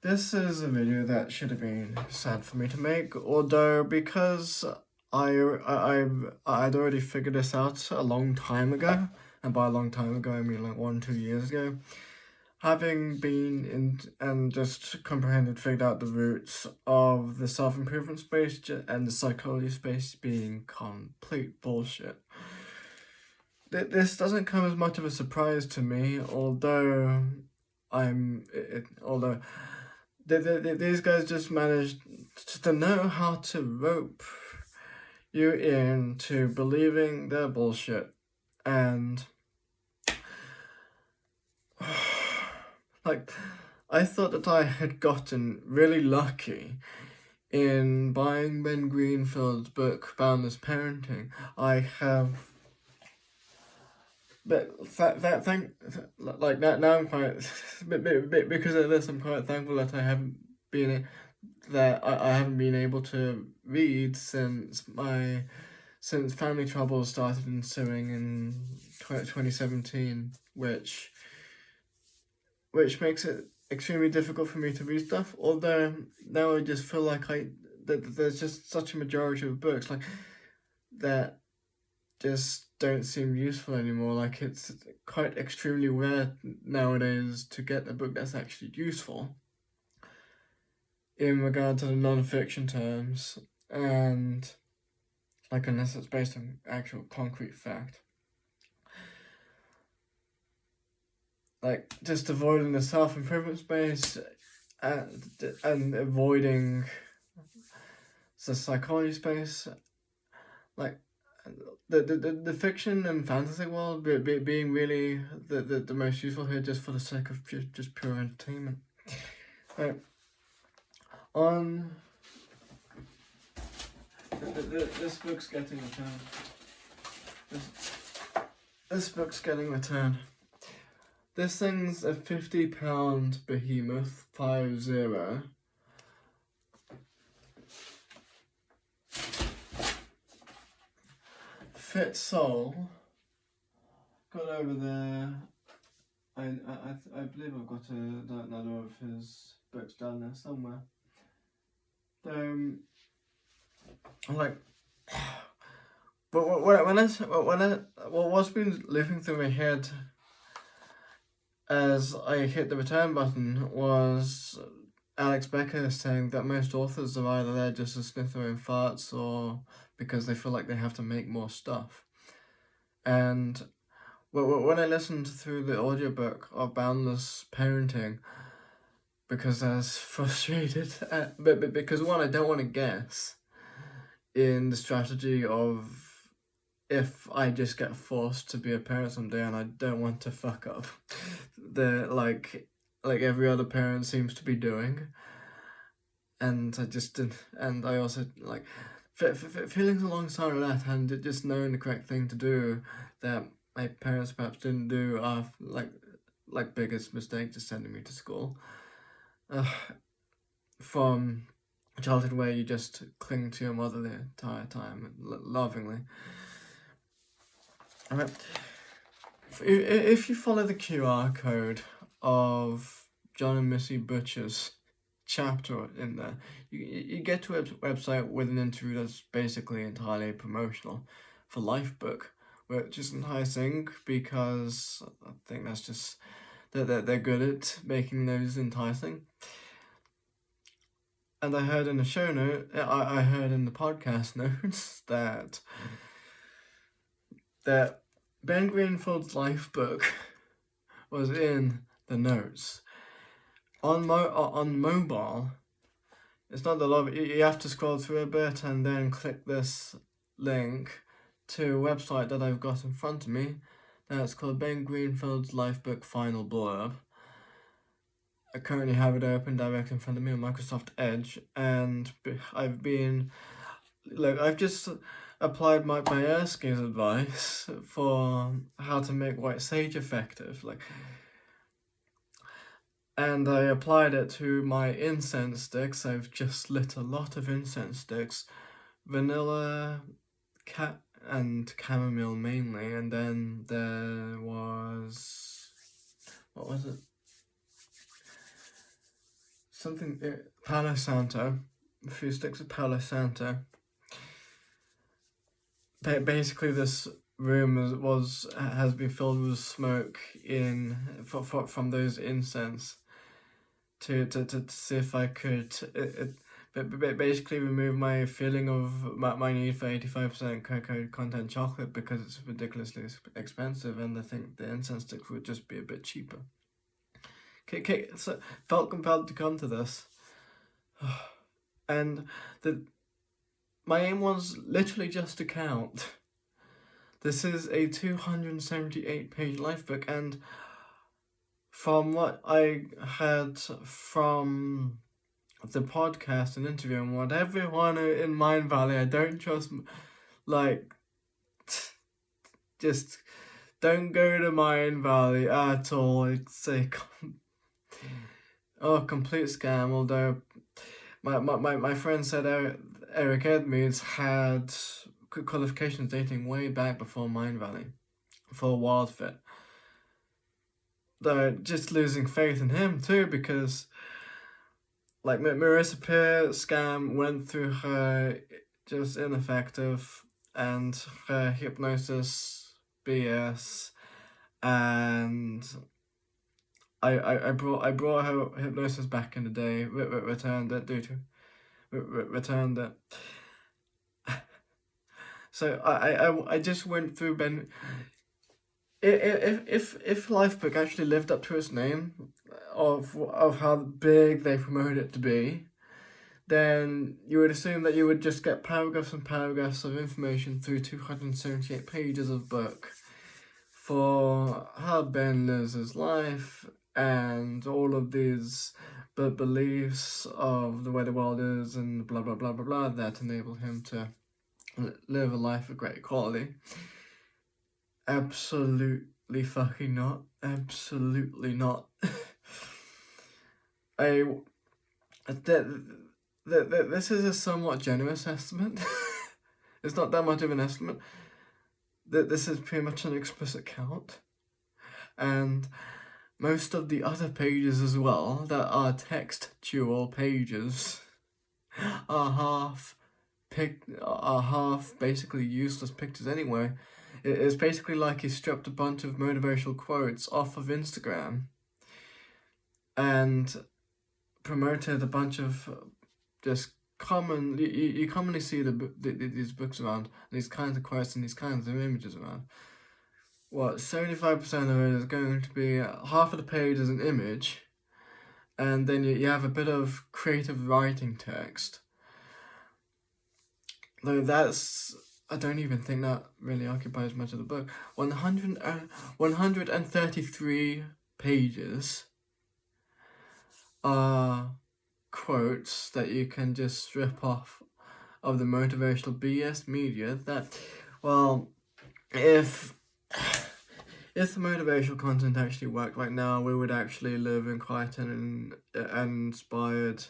This is a video that should have been sad for me to make, although because I'd already figured this out a long time ago, and by a long time ago I mean like 1-2 years ago, having been in and just comprehended, figured out the roots of the self-improvement space and the psychology space being complete bullshit. This doesn't come as much of a surprise to me, although these guys just managed to know how to rope you into believing their bullshit, and like, I thought that I had gotten really lucky in buying Ben Greenfield's book Boundless Parenting. I have, but now I'm quite because of this I'm quite thankful that I haven't been able to read since family troubles started ensuing in 2017, which makes it extremely difficult for me to read stuff. Although now I just feel like there's just such a majority of books like that just don't seem useful anymore. Like, it's quite extremely rare nowadays to get a book that's actually useful in regard to the non-fiction terms, and like unless it's based on actual concrete fact. Like, just avoiding the self-improvement space and avoiding the psychology space, like the fiction and fantasy world being really the most useful here, just for the sake of just pure entertainment. Right. This book's getting returned. This book's getting returned. This thing's a £50 behemoth, 50. Fit Soul. Got over there. I believe I've got another of his books down there somewhere. Like, but what's been living through my head as I hit the return button was Alex Becker saying that most authors are either there just to sniff their own farts or because they feel like they have to make more stuff. And when I listened through the audiobook of Boundless Parenting, because I was frustrated, but because one, I don't want to guess in the strategy of if I just get forced to be a parent someday, and I don't want to fuck up the like every other parent seems to be doing, and I just didn't, and I also like feelings alongside of that, and just knowing the correct thing to do that my parents perhaps didn't do are like biggest mistake, just sending me to school. From childhood where you just cling to your mother the entire time, lovingly. I mean, if you follow the QR code of John and Missy Butcher's chapter in there, you get to a website with an interview that's basically entirely promotional for LifeBook, which is enticing because I think that's just they're good at making those enticing. And I heard in the show note, I heard in the podcast notes that Ben Greenfield's LifeBook was in the notes. On mobile, it's not the love. You have to scroll through a bit and then click this link to a website that I've got in front of me. That's called Ben Greenfield's LifeBook Final Blurb. I currently have it open directly in front of me on Microsoft Edge, and I've just applied my Erskine's advice for how to make white sage effective, and I applied it to my incense sticks. I've just lit a lot of incense sticks, vanilla, and chamomile mainly, and then there was, what was it? something Palo Santo, a few sticks of Palo Santo. Basically, this room has been filled with smoke from those incense to see if I could basically remove my feeling of my need for 85% cocoa content chocolate, because it's ridiculously expensive, and I think the incense sticks would just be a bit cheaper. Okay, so felt compelled to come to this, and my aim was literally just to count. This is a 278-page LifeBook, and from what I had from the podcast and interview and what everyone in Mind Valley, I don't trust, like, just don't go to Mind Valley at all. It's a complete scam, although my friend said Eric Edmeades had qualifications dating way back before Mind Valley for WildFit. Though just losing faith in him too, because like Marissa Peer scam went through her just ineffective, and her hypnosis BS, and I brought her hypnosis back in the day, returned it returned it. So I just went through Ben. If LifeBook actually lived up to its name of how big they promoted it to be, then you would assume that you would just get paragraphs and paragraphs of information through 278 pages of book for how Ben lives his life and all of these beliefs of the way the world is and blah blah blah blah blah that enable him to live a life of great quality. Absolutely fucking not. Absolutely not. This is a somewhat generous estimate. It's not that much of an estimate. This is pretty much an explicit count. And most of the other pages as well, that are textual pages, are half basically useless pictures anyway. It's basically like he stripped a bunch of motivational quotes off of Instagram and promoted a bunch of just common. You commonly see these books around, these kinds of quotes and these kinds of images around. 75% of it is going to be half of the page is an image, and then you have a bit of creative writing text. Though I don't even think that really occupies much of the book. 133 pages are quotes that you can just strip off of the motivational BS media that, well, if the motivational content actually worked right now, we would actually live in quite an inspired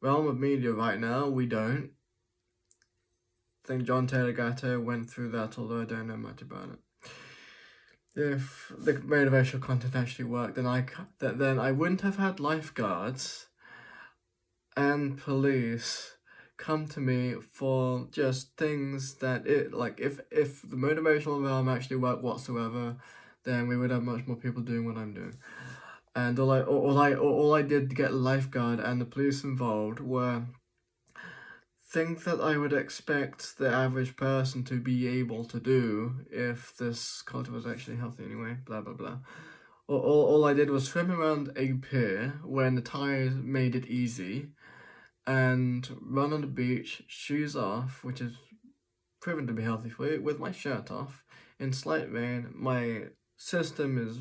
realm of media right now. We don't. I think John Taylor Gatto went through that, although I don't know much about it. If the motivational content actually worked, then I wouldn't have had lifeguards and police come to me for just things that if the motivational realm actually worked whatsoever, then we would have much more people doing what I'm doing. And all I did to get a lifeguard and the police involved were things that I would expect the average person to be able to do if this culture was actually healthy anyway, blah blah blah. All I did was swim around a pier when the tide made it easy, and run on the beach, shoes off, which is proven to be healthy for you, with my shirt off, in slight rain. My system is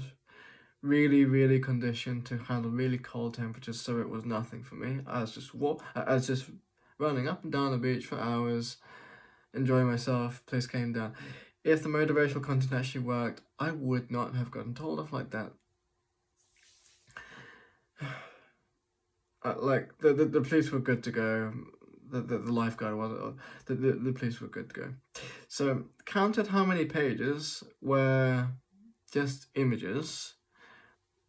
really, really conditioned to handle really cold temperatures, so it was nothing for me. I was just running up and down the beach for hours, enjoying myself. Place came down. If the motivational content actually worked, I would not have gotten told off like that. Like the police were good to go. The lifeguard was the police were good to go. So counted how many pages were just images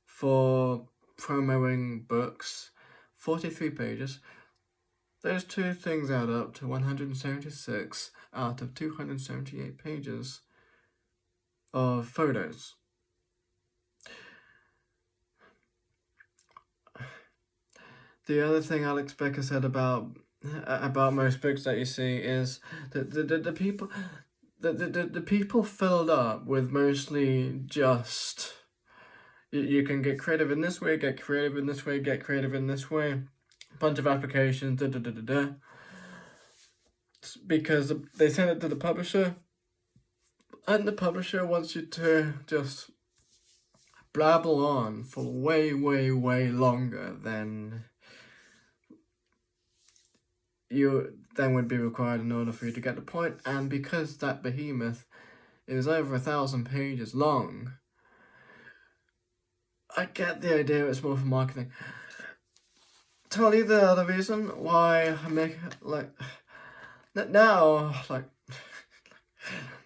for promoting books 43 pages. Those two things add up to 176 out of 278 pages of photos. The other thing Alex Becker said about most books that you see is that the people the people filled up with mostly just you can get creative in this way, get creative in this way, get creative in this way, bunch of applications, because they send it to the publisher, and the publisher wants you to just blabble on for way longer than you then would be required in order for you to get the point. And because that behemoth is over 1,000 pages long, I get the idea it's more for marketing. Tell you the other reason why I make now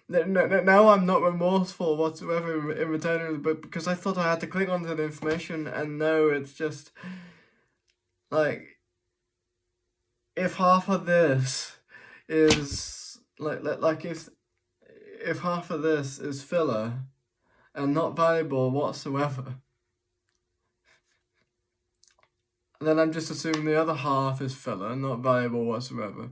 now I'm not remorseful whatsoever in returning the book, because I thought I had to click onto the information, and no, it's just if half of this is if half of this is filler and not valuable whatsoever, then I'm just assuming the other half is filler and not valuable whatsoever.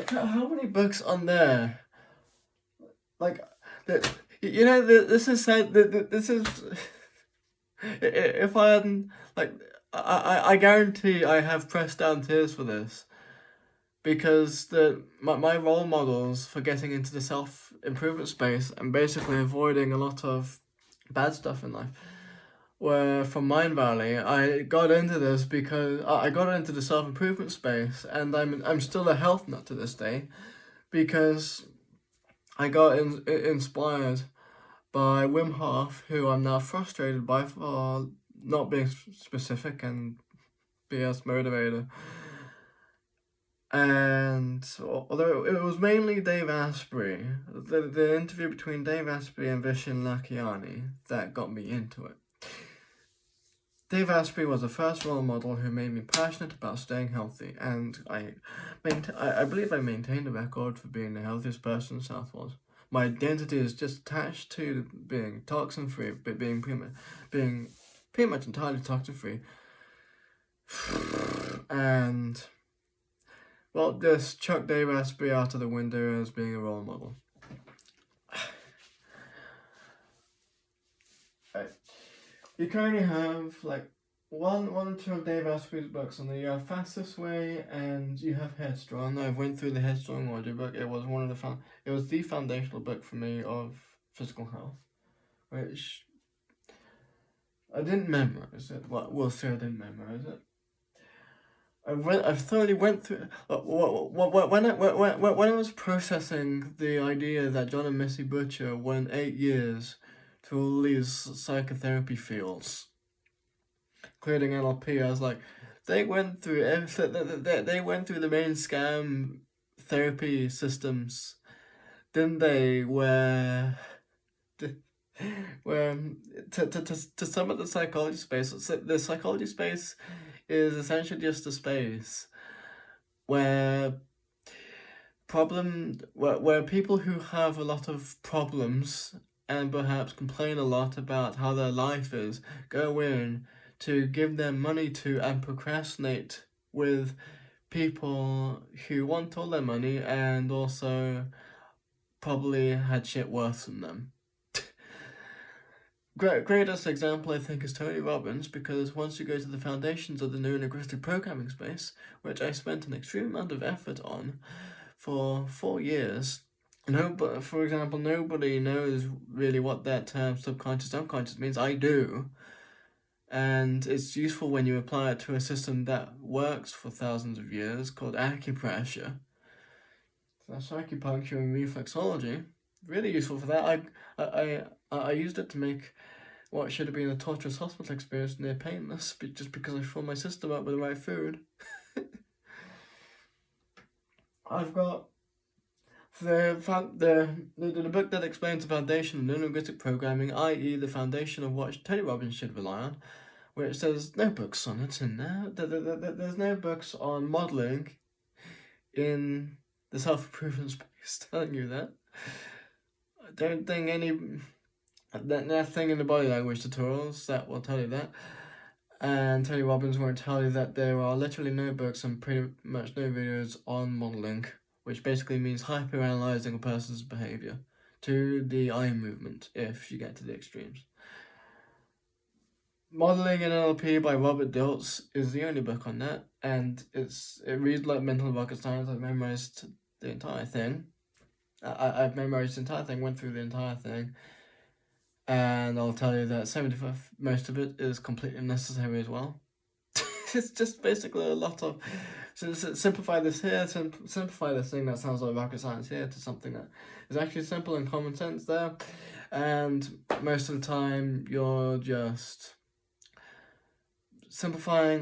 How many books on there? This is said. This is. If I hadn't I guarantee I have pressed down tears for this, because my role models for getting into the self-improvement space and basically avoiding a lot of bad stuff in life were from Mind Valley. I got into this because I got into the self-improvement space, and I'm still a health nut to this day, because I got inspired by Wim Hof, who I'm now frustrated by for not being specific and BS motivator. And although it was mainly Dave Asprey, the interview between Dave Asprey and Vishen Lakhiani that got me into it. Dave Asprey was the first role model who made me passionate about staying healthy, and I believe I maintained a record for being the healthiest person in South Wales. My identity is just attached to being toxin-free, but being pretty much entirely toxin-free. And, well, just chuck Dave Asprey out of the window as being a role model. You currently have one or two of Dave Asprey's books on there. You have Fastest Way and you have Headstrong. I went through the Headstrong audiobook. It was it was the foundational book for me of physical health, which I didn't memorize it. Well, we'll say I didn't memorize it. I thoroughly went through when I was processing the idea that John and Missy Butcher went 8 years to all these psychotherapy fields, including NLP. I was like, they went through the main scam therapy systems, didn't they? Where to some of the psychology space, the psychology space is essentially just a space where people who have a lot of problems and perhaps complain a lot about how their life is go in to give them money to and procrastinate with people who want all their money and also probably had shit worse than them. Greatest example, I think, is Tony Robbins, because once you go to the foundations of the neurolinguistic programming space, which I spent an extreme amount of effort on for 4 years, for example, nobody knows really what that term subconscious, unconscious means. I do. And it's useful when you apply it to a system that works for thousands of years called acupressure. That's acupuncture and reflexology. Really useful for that. I used it to make what should have been a torturous hospital experience near painless, just because I filled my system up with the right food. I've got the book that explains the foundation of neurolinguistic programming, i.e. the foundation of what Tony Robbins should rely on, which there's no books on it in there. There's no books on modelling in the self-improvement space telling you that. I don't think nothing in the body language tutorials that will tell you that. And Tony Robbins won't tell you that there are literally no books and pretty much no videos on modelling, which basically means hyper-analysing a person's behaviour to the eye movement if you get to the extremes. Modelling in NLP by Robert Dilts is the only book on that, and it reads like mental rocket science. I've memorised the entire thing. I've memorised the entire thing, went through the entire thing, and I'll tell you that most of it is completely unnecessary as well. It's just basically a lot of simplify this here, simplify this thing that sounds like rocket science here to something that is actually simple and common sense there, and most of the time you're just simplifying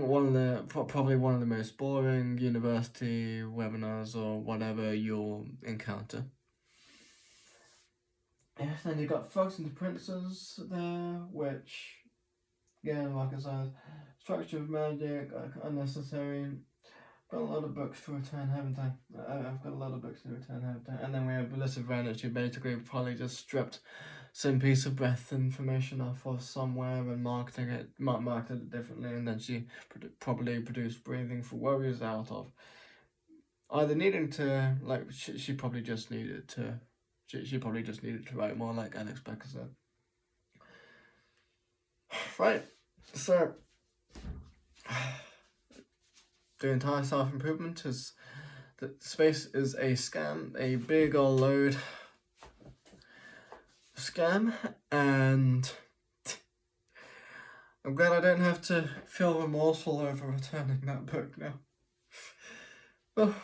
probably one of the most boring university webinars or whatever you'll encounter. Yes, then you've got Frogs and the Princes there, which, again, like I said, Structure of Magic, unnecessary. Got a lot of books to return, haven't I? I've got a lot of books to return, haven't I? And then we have Bliss of Vantage, who basically probably just stripped some piece of breath information off of somewhere and marketed it differently, and then she probably produced Breathing for Warriors out of either needing to, like, she probably just needed to, she probably just needed to write more like Alex Becker said. Right, so the entire self-improvement is that space is a scam, a big old load scam, and I'm glad I don't have to feel remorseful over returning that book now. Oh.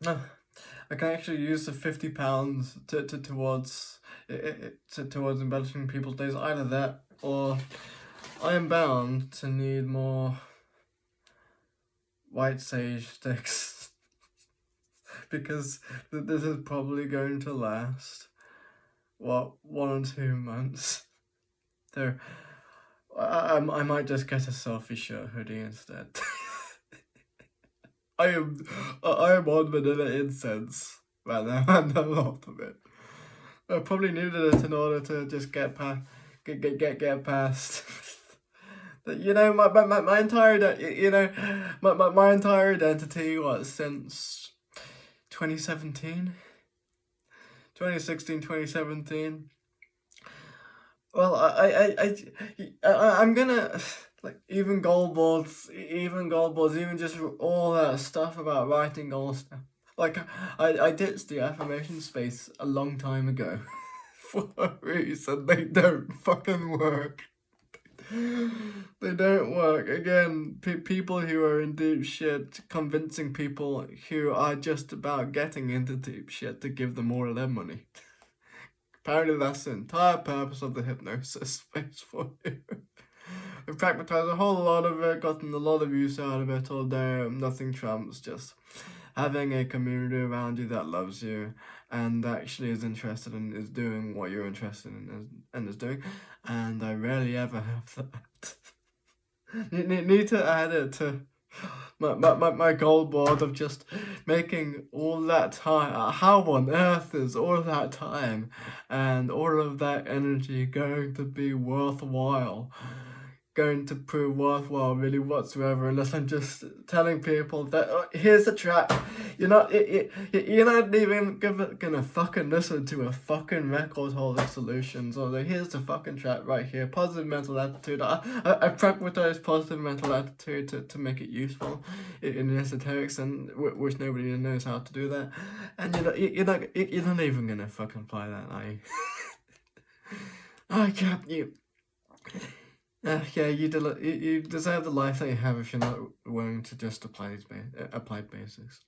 No, I can actually use the £50 towards embellishing people's days. Either that, or I am bound to need more white sage sticks because this is probably going to last 1 or 2 months. There, I might just get a selfie shirt hoodie instead. I am on vanilla incense right now, and a lot of it. I probably needed it in order to just get past. You know, my entire my entire identity was since 2017, 2016, 2017. Well, I'm gonna, like, even goal boards, even just all that stuff about writing goals. Like, I ditched the affirmation space a long time ago for a reason. They don't fucking work. They don't work. Again, people who are in deep shit convincing people who are just about getting into deep shit to give them more of their money. Apparently that's the entire purpose of the hypnosis space for you. I've pragmatized a whole lot of it, gotten a lot of use out of it all day. Nothing trumps just having a community around you that loves you and actually is interested and is doing what you're interested in and is doing. And I rarely ever have that. Need to add it to my goal board of just making all that time. How on earth is all that time and all of that energy going to be worthwhile? Going to prove worthwhile really whatsoever, unless I'm just telling people that here's a trap. You're not even gonna fucking listen to a fucking record holding solutions, or here's the fucking trap right here. Positive mental attitude. I pragmatize positive mental attitude to make it useful in esoterics, and which nobody knows how to do that. And you're not even gonna fucking apply that, are you? I can't you. Yeah, you deserve the life that you have if you're not willing to just apply these applied basics.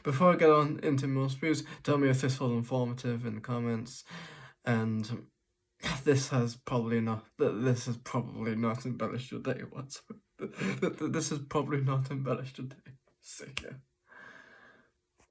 Before I get on into more spews, tell me if this was informative in the comments, and this has probably not embellished your day whatsoever. This has probably not embellished your day. See ya.